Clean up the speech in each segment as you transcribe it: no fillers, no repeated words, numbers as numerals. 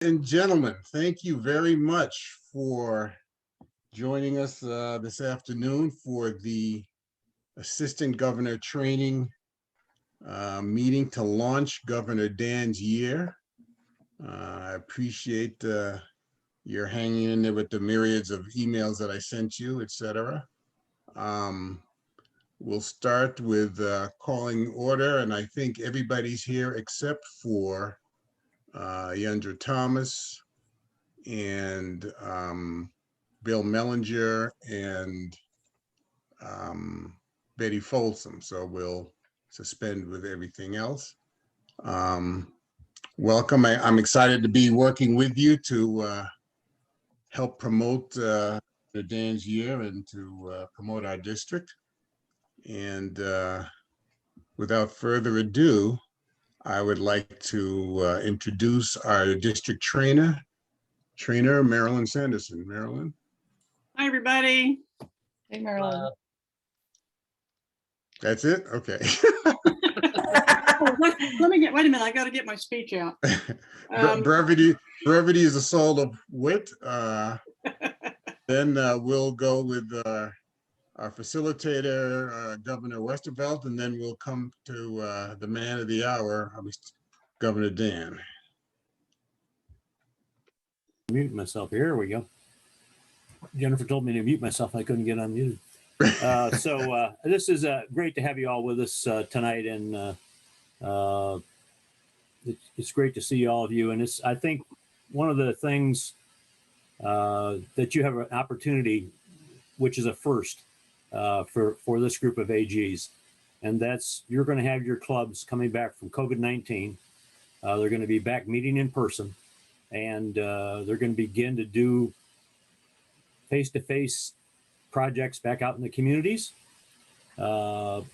And gentlemen, thank you very much for joining us this afternoon for the Assistant Governor Training meeting to launch Governor Dan's year. I appreciate your hanging in there with the myriads of emails that I sent you, etc. We'll start with calling order, and I think everybody's here except for Yandra Thomas and Bill Mellinger and Betty Folsom. So we'll suspend with everything else. Welcome. I'm excited to be working with you to help promote the Dan's Year and to promote our district. And without further ado, I would like to introduce our district trainer, Marilyn Sanderson. Marilyn. Hi, everybody. Hey, Marilyn. That's it? Okay. Let me wait a minute. I got to get my speech out. Brevity is a soul of wit. Then we'll go with our facilitator, Governor Westervelt, and then we'll come to the man of the hour, Governor Dan. Mute myself. Here we go. Jennifer told me to mute myself. I couldn't get unmuted. So this is great to have you all with us tonight, and it's great to see all of you. And I think one of the things that you have an opportunity, which is a first for this group of AGs, and that's you're going to have your clubs coming back from COVID-19. They're going to be back meeting in person, and they're going to begin to do face-to-face projects back out in the communities, attending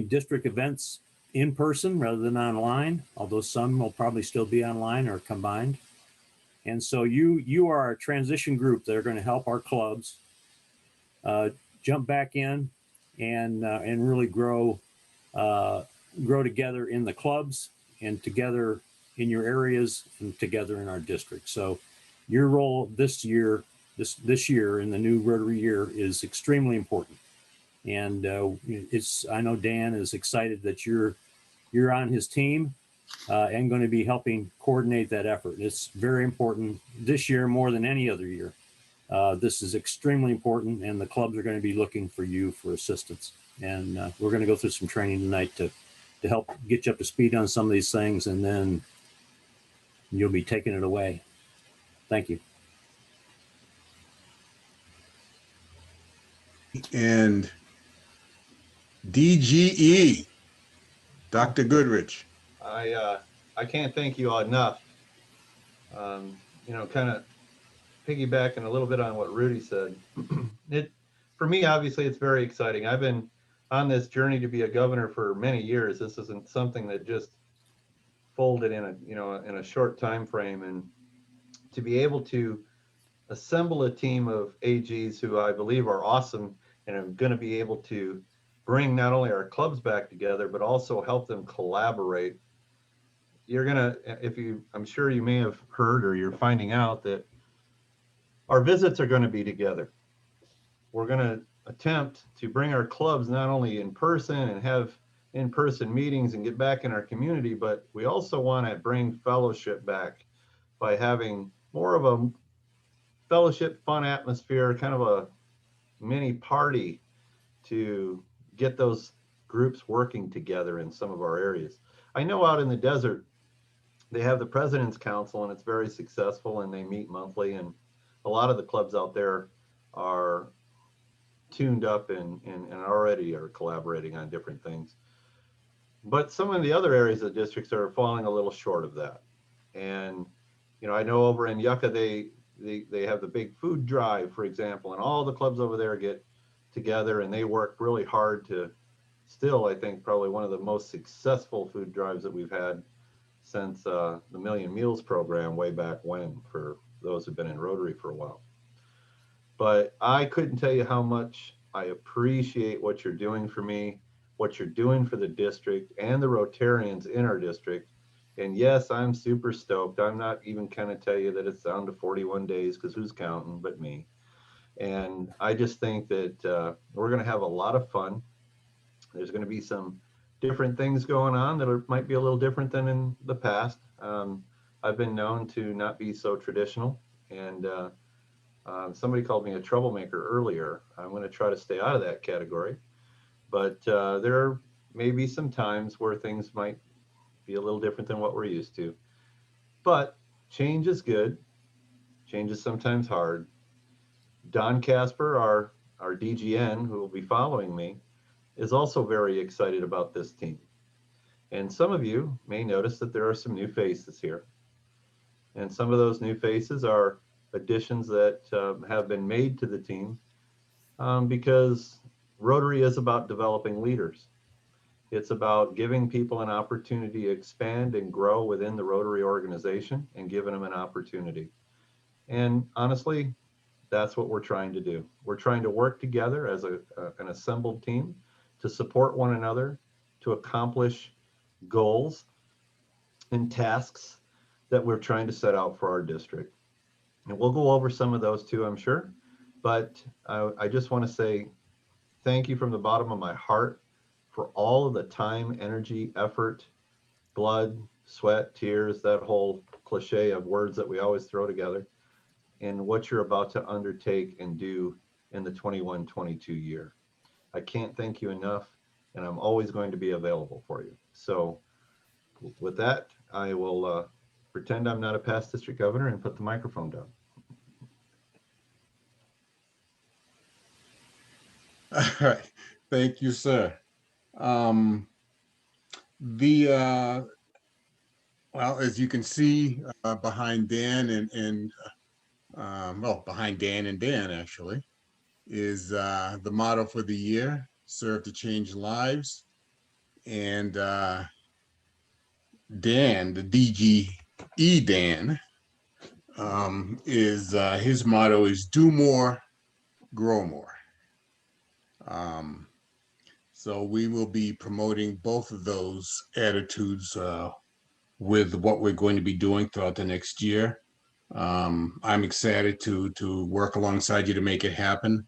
district events in person rather than online, although some will probably still be online or combined. And so you are a transition group that are going to help our clubs jump back in and really grow together in the clubs and together in your areas and together in our district. So your role this year in the new Rotary year is extremely important. And I know Dan is excited that you're on his team and going to be helping coordinate that effort. It's very important this year more than any other year. This is extremely important, and the clubs are going to be looking for you for assistance. And we're going to go through some training tonight to help get you up to speed on some of these things, and then you'll be taking it away. Thank you. And DGE, Dr. Goodrich. I can't thank you enough. Kind of piggybacking a little bit on what Rudy said. For me, obviously, it's very exciting. I've been on this journey to be a governor for many years. This isn't something that just folded in a short time frame, and to be able to assemble a team of AGs who I believe are awesome and are going to be able to bring not only our clubs back together, but also help them collaborate. I'm sure you may have heard or you're finding out that our visits are going to be together. We're going to attempt to bring our clubs not only in person and have in-person meetings and get back in our community, but we also want to bring fellowship back by having more of a fellowship, fun atmosphere, kind of a mini party to get those groups working together in some of our areas. I know out in the desert, they have the President's Council, and it's very successful, and they meet monthly, and a lot of the clubs out there are tuned up and already are collaborating on different things. But some of the other areas of the districts are falling a little short of that. And, I know over in Yucca, they have the big food drive, for example, and all the clubs over there get together and they work really hard to still, I think, probably one of the most successful food drives that we've had since the Million Meals program way back when, for those who've been in Rotary for a while. But I couldn't tell you how much I appreciate what you're doing for me, what you're doing for the district and the Rotarians in our district. And yes, I'm super stoked. I'm not even kind of tell you that it's down to 41 days because who's counting but me. And I just think that we're going to have a lot of fun. There's going to be some different things going on that might be a little different than in the past. I've been known to not be so traditional, and somebody called me a troublemaker earlier. I'm going to try to stay out of that category, but there may be some times where things might be a little different than what we're used to. But change is good. Change is sometimes hard. Don Casper, our DGN, who will be following me, is also very excited about this team. And some of you may notice that there are some new faces here. And some of those new faces are additions that have been made to the team because Rotary is about developing leaders. It's about giving people an opportunity to expand and grow within the Rotary organization and giving them an opportunity. And honestly, that's what we're trying to do. We're trying to work together as an assembled team to support one another, to accomplish goals and tasks that we're trying to set out for our district. And we'll go over some of those too, I'm sure. But I just want to say thank you from the bottom of my heart for all of the time, energy, effort, blood, sweat, tears, that whole cliche of words that we always throw together, and what you're about to undertake and do in the 21-22 year. I can't thank you enough, and I'm always going to be available for you. So with that, I will pretend I'm not a past district governor and put the microphone down. All right. Thank you, sir. Well, as you can see behind Dan and well, behind Dan and Dan actually, is the motto for the year, serve to change lives. And Dan, the DGE Dan, is his motto is do more, grow more. So we will be promoting both of those attitudes with what we're going to be doing throughout the next year. I'm excited to work alongside you to make it happen.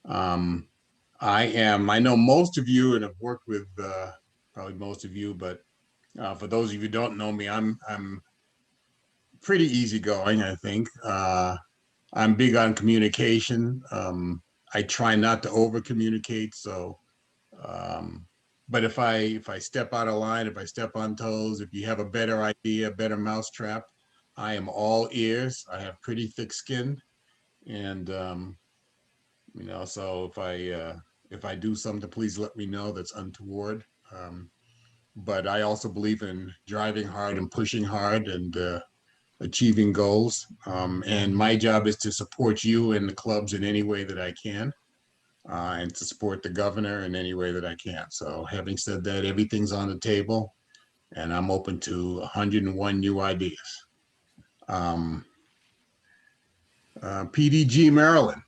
I know most of you and have worked with probably most of you, but for those of you who don't know me, I'm pretty easygoing, I think. I'm big on communication. I try not to over communicate. So, but if I step out of line, if I step on toes, if you have a better idea, a better mousetrap, I am all ears. I have pretty thick skin, and so if I do something, please let me know that's untoward. But I also believe in driving hard and pushing hard and achieving goals. And my job is to support you and the clubs in any way that I can, and to support the governor in any way that I can. So having said that, everything's on the table, and I'm open to 101 new ideas. PDG Maryland,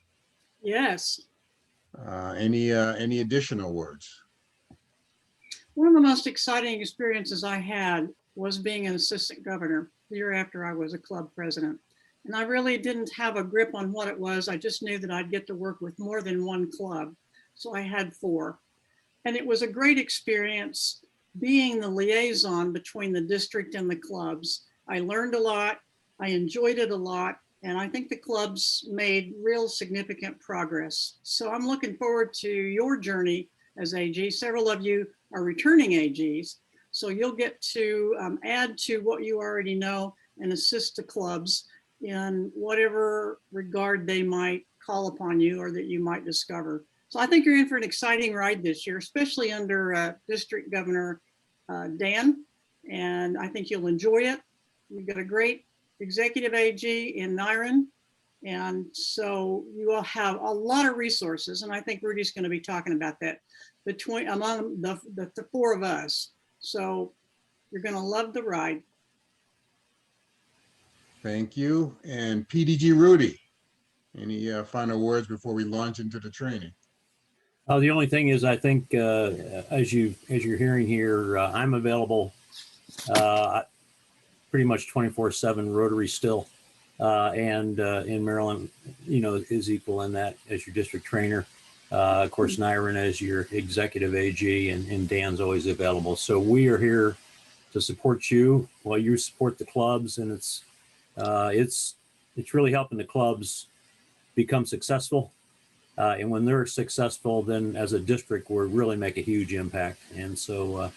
Yes. any additional words? One of the most exciting experiences I had was being an assistant governor the year after I was a club president. And I really didn't have a grip on what it was. I just knew that I'd get to work with more than one club. So I had 4. And it was a great experience being the liaison between the district and the clubs. I learned a lot. I enjoyed it a lot. And I think the clubs made real significant progress. So I'm looking forward to your journey as AG. Several of you are returning AGs. So you'll get to add to what you already know and assist the clubs in whatever regard they might call upon you or that you might discover. So I think you're in for an exciting ride this year, especially under District Governor Dan. And I think you'll enjoy it. You've got a great executive AG in Nyron. And so you will have a lot of resources. And I think Rudy's going to be talking about that among the 4 of us. So you're going to love the ride. Thank you. And PDG Rudy, any final words before we launch into the training? The only thing is, I think as you're hearing here, I'm available. pretty much 24/7 Rotary still. And in Maryland, is equal in that as your district trainer. Of course, Nyron as your executive AG, and Dan's always available. So we are here to support you while you support the clubs, and it's really helping the clubs become successful. And when they're successful, then as a district, we really make a huge impact. And so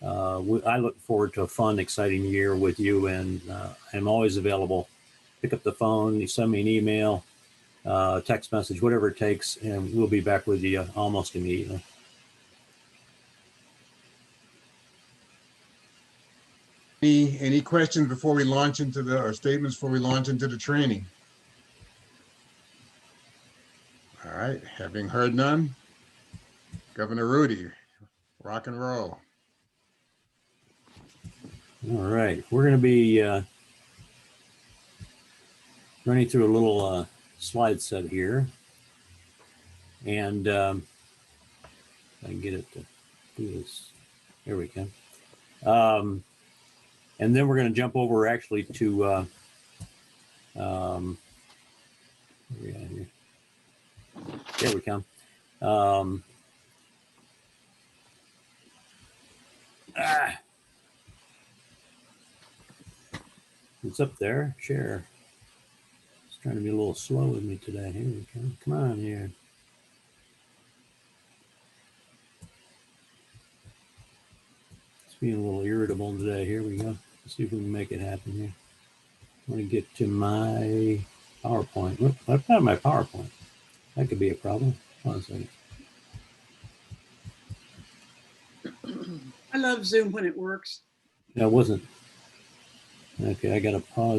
I look forward to a fun, exciting year with you, and I'm always available. Pick up the phone, you send me an email, text message, whatever it takes, and we'll be back with you almost immediately. Any questions before we launch into or statements before we launch into the training? All right, having heard none, Governor Rudy, rock and roll. All right, we're going to be running through a little slide set here, and I can get it to do this. There we go. And then we're going to jump over actually to where we at here? There we come. It's up there. Share. It's trying to be a little slow with me today. Here we go. Come on here. It's being a little irritable today. Here we go. Let's see if we can make it happen here. I want to get to my PowerPoint. Whoop, I've got my PowerPoint. That could be a problem. Hold on a second. I love Zoom when it works. That wasn't. Okay, I got to pause.